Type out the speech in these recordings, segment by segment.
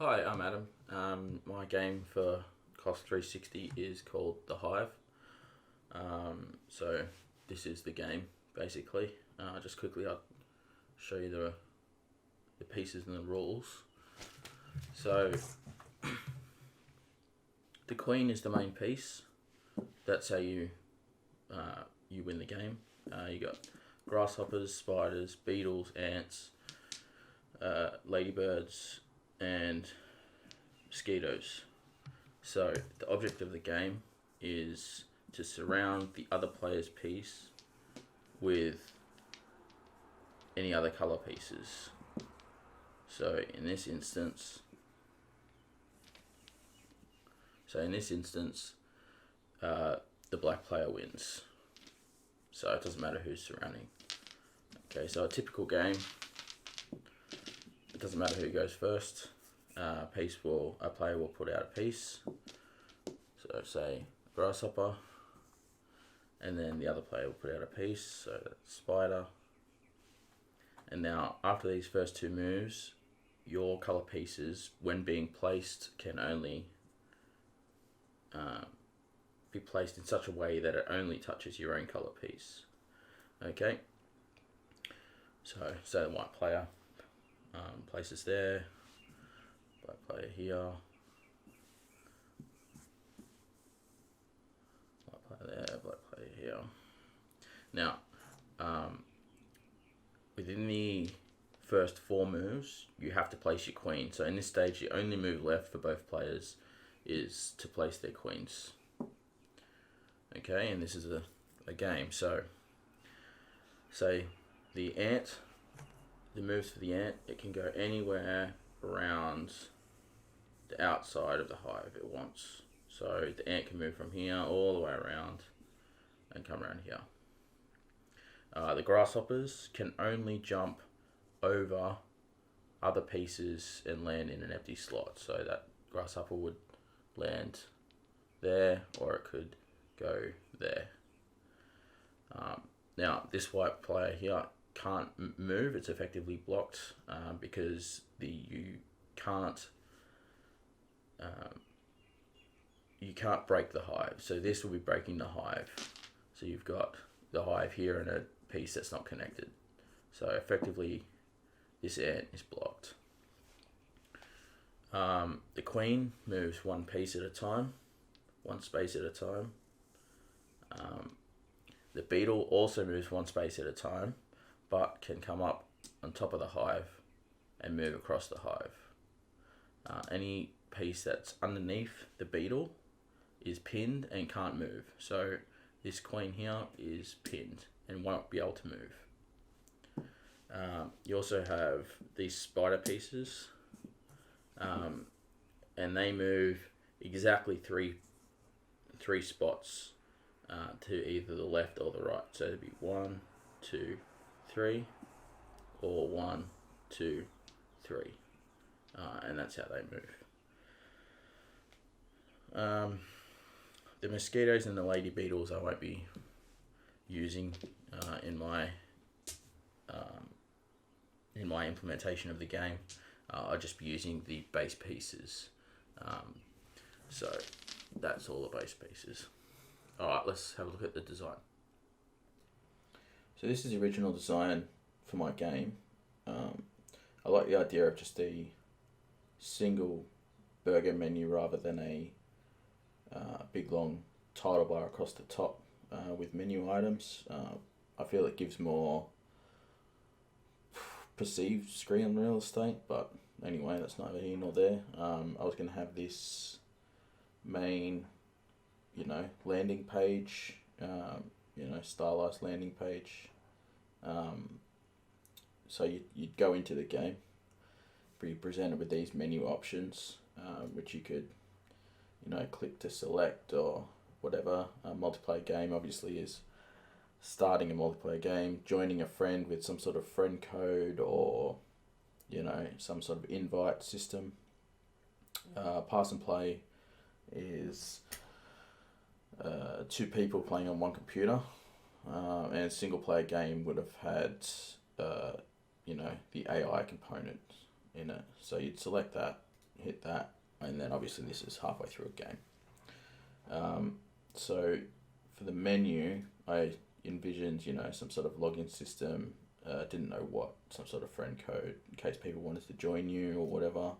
Hi, I'm Adam. My game for cosc360 is called the Hive. So this is the game basically. Just quickly, I'll show you the pieces and the rules. So the queen is the main piece. That's how you win the game. You got grasshoppers, spiders, beetles, ants, ladybirds, and mosquitoes. So the object of the game is to surround the other player's piece with any other color pieces. So in this instance, the black player wins. So it doesn't matter who's surrounding. Okay, so a typical game, it doesn't matter who goes first. A player will put out a piece. So say grasshopper, and then the other player will put out a piece. So that's spider. And now after these first two moves, your color pieces, when being placed, can only be placed in such a way that it only touches your own color piece. Okay. So say the white player places there. Black player here, black player there, black player here. Now, within the first four moves, you have to place your queen. So in this stage, the only move left for both players is to place their queens. Okay, and this is a game. So, say the ant, the moves for the ant, it can go anywhere around the outside of the hive it wants. So the ant can move from here all the way around and come around here. The grasshoppers can only jump over other pieces and land in an empty slot. So that grasshopper would land there, or it could go there. Now this white player here can't move. It's effectively blocked because you can't break the hive. So this will be breaking the hive. So you've got the hive here and a piece that's not connected. So effectively, this ant is blocked. The queen moves one piece at a time, one space at a time. The beetle also moves one space at a time, but can come up on top of the hive and move across the hive. Any piece that's underneath the beetle is pinned and can't move. So this queen here is pinned and won't be able to move. You also have these spider pieces, and they move exactly three spots to either the left or the right. So it'd be 1, 2, 3, or 1, 2, 3, and that's how they move. The mosquitoes and the lady beetles I won't be using in my implementation of the game. I'll just be using the base pieces. So that's all the base pieces. Alright, let's have a look at the design. So this is the original design for my game. I like the idea of just a single burger menu rather than a big long title bar across the top with menu items. I feel it gives more perceived screen real estate, but anyway, that's neither here nor there. I was going to have this main, landing page, stylized landing page. So you'd go into the game, be presented with these menu options, which you could, click to select or whatever. A multiplayer game obviously is starting a multiplayer game, joining a friend with some sort of friend code or, some sort of invite system. Pass and play is two people playing on one computer, and a single player game would have had, the AI component in it. So you'd select that, hit that, and then obviously this is halfway through a game. So for the menu, I envisioned, some sort of login system. Didn't know what, some sort of friend code in case people wanted to join you or whatever.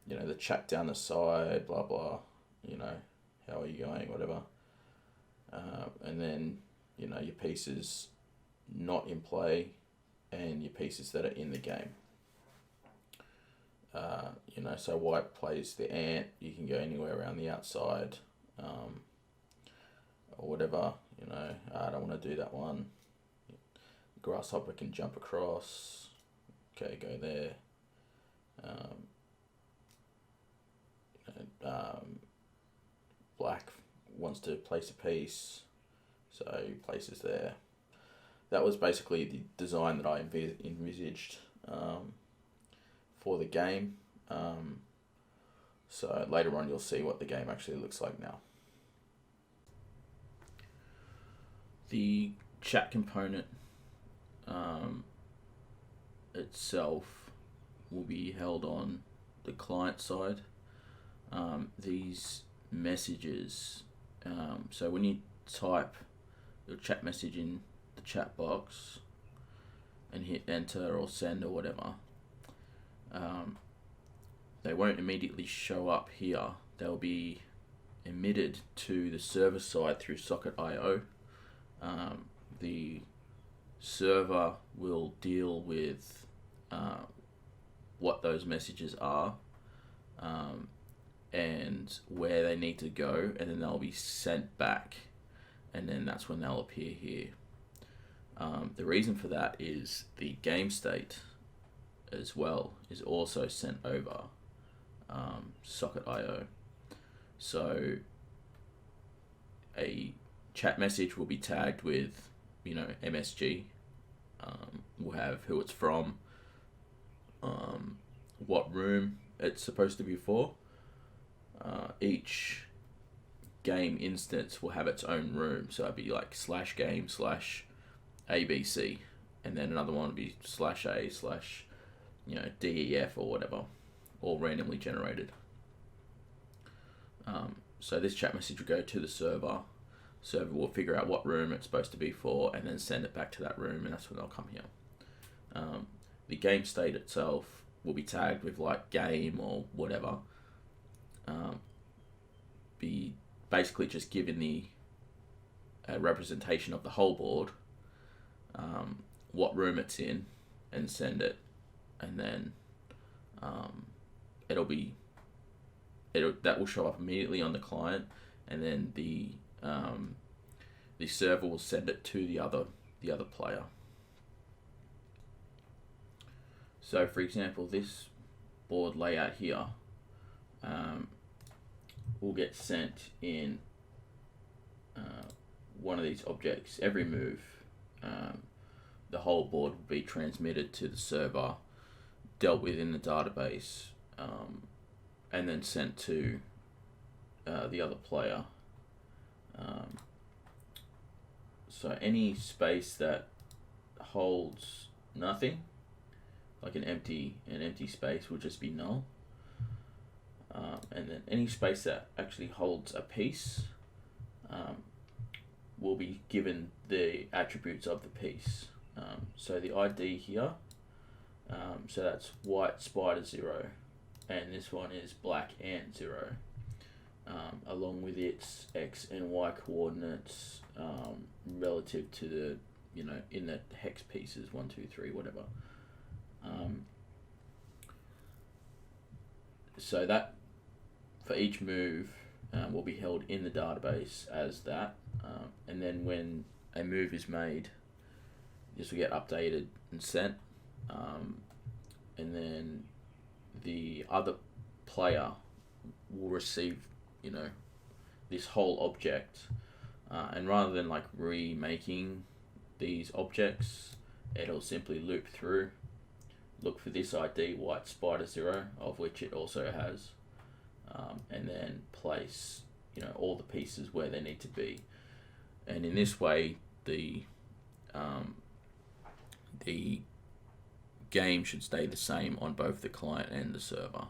The chat down the side, blah blah. How are you going, whatever. And then your pieces not in play, and your pieces that are in the game. So white plays the ant. You can go anywhere around the outside, or whatever. I don't want to do that one. Grasshopper can jump across. Okay, go there. Black wants to place a piece, so he places there. That was basically the design that I envisaged for the game. So later on you'll see what the game actually looks like now. The chat component itself will be held on the client side. These messages, so when you type your chat message in the chat box and hit enter or send or whatever, they won't immediately show up here. They'll be emitted to the server side through cosc360. The server will deal with what those messages are and where they need to go, and then they'll be sent back, and then that's when they'll appear here. The reason for that is the game state as well is also sent over cosc360. So a chat message will be tagged with MSG. We'll have who it's from, what room it's supposed to be for. Each game instance will have its own room, so it'd be like /game/ABC, and then another one would be /A/DEF or whatever, all randomly generated. So this chat message will go to the server. Server will figure out what room it's supposed to be for, and then send it back to that room, and that's when they'll come here. The game state itself will be tagged with like game or whatever. Be basically just given the representation of the whole board, what room it's in, and send it, and then that will show up immediately on the client, and then the server will send it to the other player. So for example, this board layout here will get sent in one of these objects. Every move, the whole board will be transmitted to the server, dealt with in the database, and then sent to the other player. So any space that holds nothing, like an empty space, will just be null. And then any space that actually holds a piece will be given the attributes of the piece. So the ID here, so that's white spider 0, and this one is black ant 0, along with its X and Y coordinates relative to the, in the hex pieces, 1, 2, 3, whatever. So that for each move will be held in the database as that, and then when a move is made, this will get updated and sent, and then the other player will receive this whole object, and rather than like remaking these objects, it'll simply loop through, look for this ID, white spider 0, of which it also has, and then place all the pieces where they need to be. And in this way, the game should stay the same on both the client and the server.